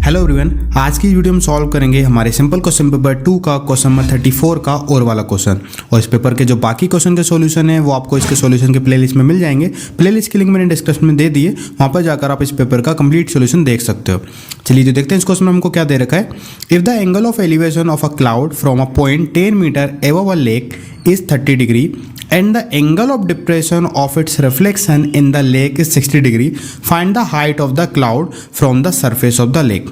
Hello everyone, आज की video में सॉल्व करेंगे हमारे सिंपल क्वेश्चन पेपर 2 का क्वेश्चन नंबर 34 का और वाला क्वेश्चन। और इस पेपर के जो बाकी क्वेश्चन के सॉल्यूशन है वो आपको इसके सॉल्यूशन के प्लेलिस्ट में मिल जाएंगे। प्लेलिस्ट की लिंक मैंने डिस्क्रिप्शन में दे दी है, वहाँ पर जाकर आप इस पेपर का कंप्लीट सॉल्यूशन देख सकते हो। चलिए तो देखते हैं इस क्वेश्चन में हमको क्या दे रखा है। If the angle of elevation of a cloud from a point 10 metre above a lake is 30 degree and the angle of depression of its reflection in the lake is 60 degree, find the height of the cloud from the surface of the lake।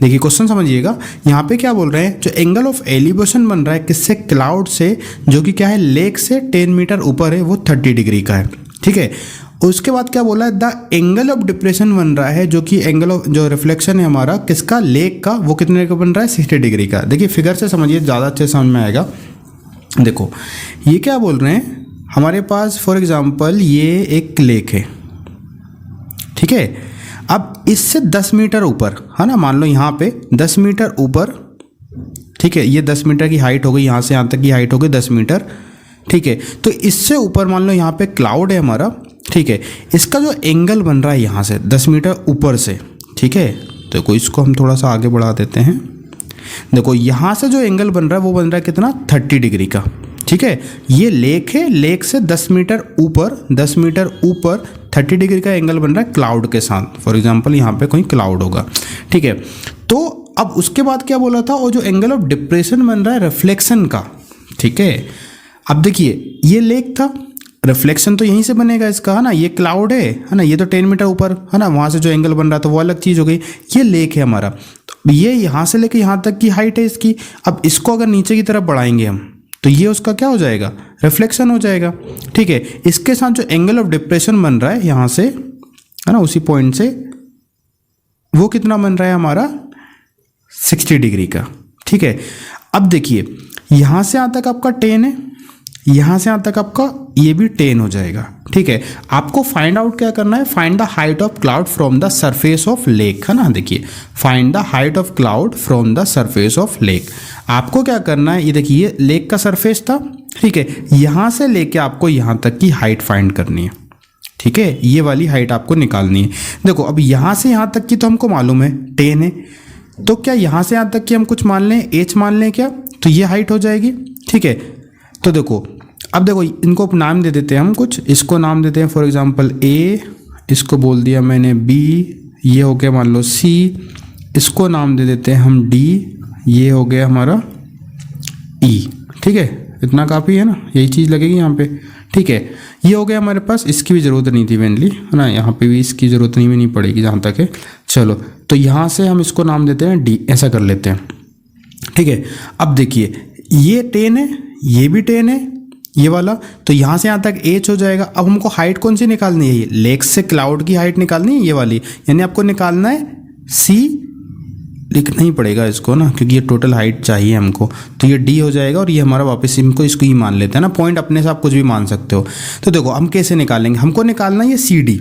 देखिए question समझिएगा, यहाँ पे क्या बोल रहे हैं, जो angle of elevation बन रहा है किससे, क्लाउड से, जो कि क्या है लेक से 10 मीटर ऊपर है, वो 30 डिग्री का है। ठीक है, उसके बाद क्या बोला है, द एंगल ऑफ डिप्रेशन बन रहा है, जो कि एंगल ऑफ जो रिफ्लेक्शन है हमारा किसका, लेक का, वो कितने का बन रहा है, 60 डिग्री का। देखिए फिगर से समझिए, ज़्यादा अच्छे समझ में आएगा। देखो ये क्या बोल रहे हैं, हमारे पास फॉर एग्जांपल ये एक लेक है, ठीक है। अब इससे 10 मीटर ऊपर है ना, मान लो यहाँ पे 10 मीटर ऊपर, ठीक है, ये 10 मीटर की हाइट हो गई, यहाँ से यहाँ तक की हाइट हो गई 10 मीटर, ठीक है। तो इससे ऊपर मान लो यहाँ पे क्लाउड है हमारा, ठीक है। इसका जो एंगल बन रहा है यहाँ से 10 मीटर ऊपर से, ठीक है, तो इसको हम थोड़ा सा आगे बढ़ा देते हैं। देखो यहाँ से जो एंगल बन रहा है वो बन रहा है कितना, 30 डिग्री का, ठीक है। ये लेक है, लेक से 10 मीटर ऊपर, 10 मीटर ऊपर 30 डिग्री का एंगल बन रहा है क्लाउड के साथ। फॉर एग्जांपल यहाँ पे कोई क्लाउड होगा, ठीक है। तो अब उसके बाद क्या बोला था, और जो एंगल ऑफ डिप्रेशन बन रहा है रिफ्लेक्शन का, ठीक है। अब देखिए ये लेक था, रिफ्लेक्शन तो यहीं से बनेगा इसका, है ना, ये क्लाउड है ना, ये तो 10 मीटर ऊपर है ना, वहाँ से जो एंगल बन रहा था वो अलग चीज़ हो गई। ये लेक है हमारा, तो ये यहाँ से लेके यहाँ तक की हाइट है इसकी। अब इसको अगर नीचे की तरफ बढ़ाएंगे हम, तो ये उसका क्या हो जाएगा, रिफ्लेक्शन हो जाएगा, ठीक है। इसके साथ जो एंगल ऑफ डिप्रेशन बन रहा है यहाँ से, है ना, उसी पॉइंट से, वो कितना बन रहा है हमारा, 60 डिग्री का, ठीक है। अब देखिए यहाँ से यहाँ तक आपका 10 है, यहाँ से यहाँ तक आपका ये भी 10 हो जाएगा, ठीक है। आपको फाइंड आउट क्या करना है, find the height of cloud from the surface of lake, है ना। देखिए find the height of cloud from the surface of lake. आपको क्या करना है, ये देखिए ये लेक का सरफेस था, ठीक है, यहाँ से लेके आपको यहाँ तक की हाइट फाइंड करनी है, ठीक है। ये वाली हाइट आपको निकालनी है। देखो अब यहाँ से यहाँ तक की तो हमको मालूम है 10 है, तो क्या यहाँ से यहाँ तक की हम कुछ मान लें, h मान लें क्या, तो ये हाइट हो जाएगी, ठीक है। तो देखो अब देखो इनको नाम दे देते हैं हम कुछ, इसको नाम देते हैं फॉर एग्जांपल A, इसको बोल दिया मैंने B, ये हो गया मान लो C, इसको नाम दे देते हैं हम D, ये हो गया हमारा E, ठीक है। इतना काफ़ी है ना, यही चीज़ लगेगी यहाँ पे, ठीक है। ये हो गया हमारे पास, इसकी भी ज़रूरत नहीं थी मेनली, है ना, यहाँ पे भी इसकी ज़रूरत नहीं पड़ेगी जहाँ तक है। चलो तो यहाँ से हम इसको नाम देते हैं D, ऐसा कर लेते हैं, ठीक है। अब देखिए ये 10 है, ये भी 10 है, ये वाला, तो यहाँ से यहाँ तक h हो जाएगा। अब हमको हाइट कौन सी निकालनी है, ये लेक से क्लाउड की हाइट निकालनी है, ये वाली, यानी आपको निकालना है c, लिखना ही पड़ेगा इसको ना, क्योंकि ये टोटल हाइट चाहिए हमको, तो ये d हो जाएगा, और ये हमारा वापस इनको इसको ही मान लेते हैं ना, पॉइंट अपने से आप कुछ भी मान सकते हो। तो देखो हम कैसे निकालेंगे, हमको निकालना है ये CD,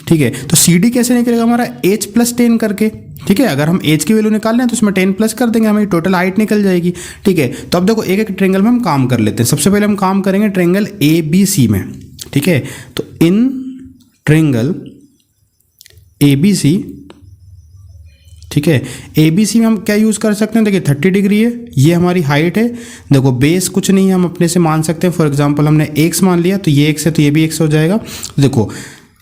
ठीक है। तो CD कैसे निकलेगा हमारा, h + 10 करके, ठीक है। अगर हम h की वैल्यू निकाल लें तो उसमें 10 प्लस कर देंगे, हमारी टोटल हाइट निकल जाएगी, ठीक है। तो अब देखो एक एक ट्रायंगल में हम काम कर लेते हैं। सबसे पहले हम काम करेंगे ट्रायंगल ABC में, ठीक है। तो इन ट्रायंगल ABC, ठीक है, ABC में हम क्या यूज़ कर सकते हैं, देखिए 30 डिग्री है, ये हमारी हाइट है। देखो बेस कुछ नहीं है, हम अपने से मान सकते हैं, फॉर एग्जांपल हमने x मान लिया, तो ये x है तो ये भी x हो जाएगा। देखो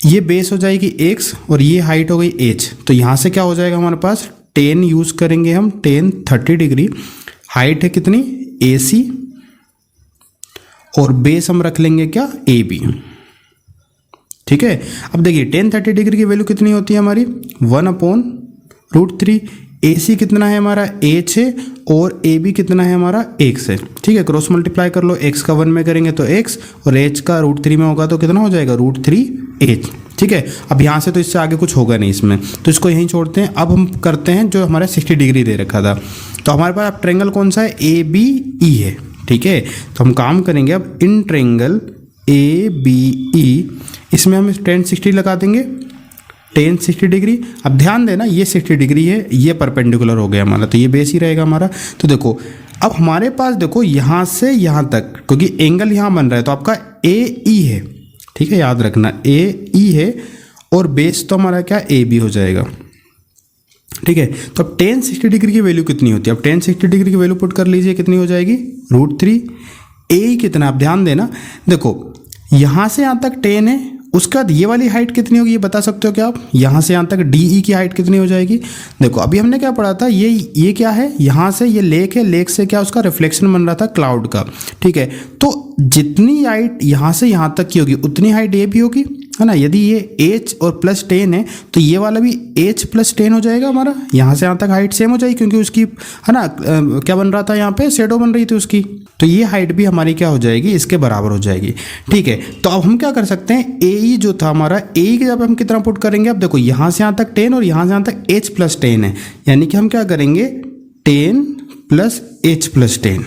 ये बेस हो जाएगी x और ये हाइट हो गई h, तो यहाँ से क्या हो जाएगा हमारे पास, 10 यूज़ करेंगे हम, 10 30 डिग्री, हाइट है कितनी AC, और बेस हम रख लेंगे क्या, AB, ठीक है। अब देखिए 10 30 डिग्री की वैल्यू कितनी होती है हमारी, 1/√3। AC कितना है हमारा, h है, और AB कितना है हमारा, x है, ठीक है। क्रॉस मल्टीप्लाई कर लो, x का 1 में करेंगे तो x, और h का √3 में होगा तो कितना हो जाएगा, √3h, ठीक है। अब यहाँ से तो इससे आगे कुछ होगा नहीं इसमें, तो इसको यहीं छोड़ते हैं। अब हम करते हैं जो हमारा 60 डिग्री दे रखा था, तो हमारे पास अब ट्रायंगल कौन सा है, ABE है, ठीक है। तो हम काम करेंगे अब इन ट्रायंगल ABE, इसमें हम 10 60 लगा देंगे, 10 60 डिग्री। अब ध्यान देना ये 60 डिग्री है, ये परपेंडिकुलर हो गया हमारा, तो ये बेस ही रहेगा हमारा। तो देखो अब हमारे पास देखो यहाँ से यहाँ तक, क्योंकि एंगल यहाँ बन रहा है, तो आपका AE है, ठीक है, याद रखना AE है, और बेस तो हमारा क्या AB हो जाएगा, ठीक है। तो अब tan 60 डिग्री की वैल्यू कितनी होती है? अब tan 60 डिग्री की वैल्यू पुट कर लीजिए, कितनी हो जाएगी? √3। ए कितना, आप ध्यान देना, देखो यहाँ से यहाँ तक tan है, उसके बाद ये वाली हाइट कितनी होगी ये बता सकते हो क्या आप? यहाँ से यहाँ तक DE की हाइट कितनी हो जाएगी? देखो अभी हमने क्या पढ़ा था, ये क्या है, यहाँ से ये लेक है, लेक से क्या उसका रिफ्लेक्शन बन रहा था क्लाउड का, ठीक है। तो जितनी हाइट यहाँ से यहाँ तक की होगी उतनी हाइट ये भी होगी, है ना। यदि ये h और प्लस 10 है तो ये वाला भी h प्लस 10 हो जाएगा हमारा, यहाँ से यहाँ तक हाइट सेम हो जाएगी क्योंकि उसकी, है ना, क्या बन रहा था यहाँ पे, शेडो बन रही थी उसकी, तो ये हाइट भी हमारी क्या हो जाएगी, इसके बराबर हो जाएगी, ठीक है। तो अब हम क्या कर सकते हैं, AE जो था हमारा, AE की जब हम कितना पुट करेंगे, अब देखो यहाँ से यहाँ तक 10 और यहाँ से यहाँ तक h प्लस 10 है, यानी कि हम क्या करेंगे 10 प्लस h प्लस 10,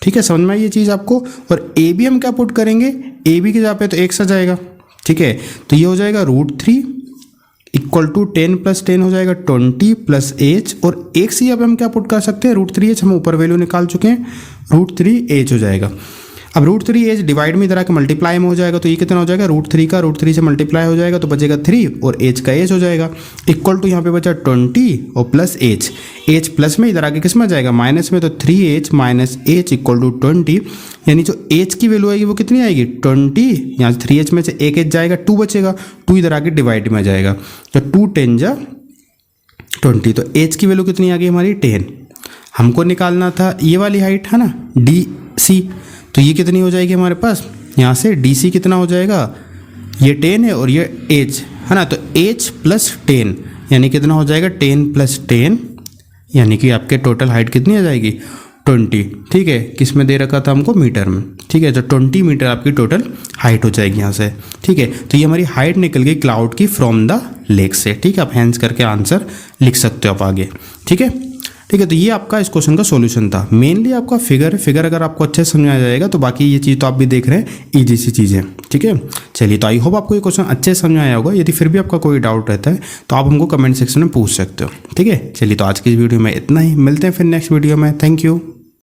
ठीक है। समझ में आई ये चीज़ आपको। और AB हम क्या पुट करेंगे, AB की जगह पे तो x आ जाएगा, ठीक है। तो ये हो जाएगा √3 इक्वल टू 10 प्लस 10 हो जाएगा 20 प्लस h, और x ही अब हम क्या पुट कर सकते हैं, √3h, हम ऊपर वैल्यू निकाल चुके हैं, √3h हो जाएगा। अब √3h डिवाइड में इधर आके मल्टीप्लाई में हो जाएगा, तो ये कितना हो जाएगा, √3 का √3 से मल्टीप्लाई हो जाएगा तो बचेगा 3 और h का h हो जाएगा, इक्वल टू यहाँ पे बचा 20 और प्लस h प्लस में इधर आके किस में आ जाएगा, माइनस में, तो 3h minus h equal to 20, यानी जो h की वैल्यू आएगी वो कितनी आएगी 20, यहाँ से 3h में से एक h जाएगा, 2 बचेगा, 2 इधर आके डिवाइड में आ जाएगा, तो 2 10 जा 20, तो h की वैल्यू कितनी आ गई हमारी 10। हमको निकालना था ये वाली हाइट, है ना, DC, तो ये कितनी हो जाएगी हमारे पास, यहाँ से DC कितना हो जाएगा, ये 10 है और ये h, है ना, तो h प्लस 10 यानी कितना हो जाएगा 10 प्लस 10, यानी कि आपके टोटल हाइट कितनी आ जाएगी 20, ठीक है। किस में दे रखा था हमको, मीटर में, ठीक है। तो 20 मीटर आपकी टोटल हाइट हो जाएगी यहाँ से, ठीक है। तो ये हमारी हाइट निकल गई क्लाउड की फ्रॉम द लेक से, ठीक है। आप हैंस करके आंसर लिख सकते हो आप आगे, ठीक है। ठीक है, तो ये आपका इस क्वेश्चन का सॉल्यूशन था। मेनली आपका फिगर अगर आपको अच्छे से समझ आ जाएगा तो बाकी ये चीज़ तो आप भी देख रहे हैं ईजी सी चीज़ें, ठीक है। चलिए, तो आई होप आपको ये क्वेश्चन अच्छे से समझ आया होगा। यदि फिर भी आपका कोई डाउट रहता है तो आप हमको कमेंट सेक्शन में पूछ सकते हो, ठीक है। चलिए, तो आज की इस वीडियो में इतना ही, मिलते हैं फिर नेक्स्ट वीडियो में। Thank you.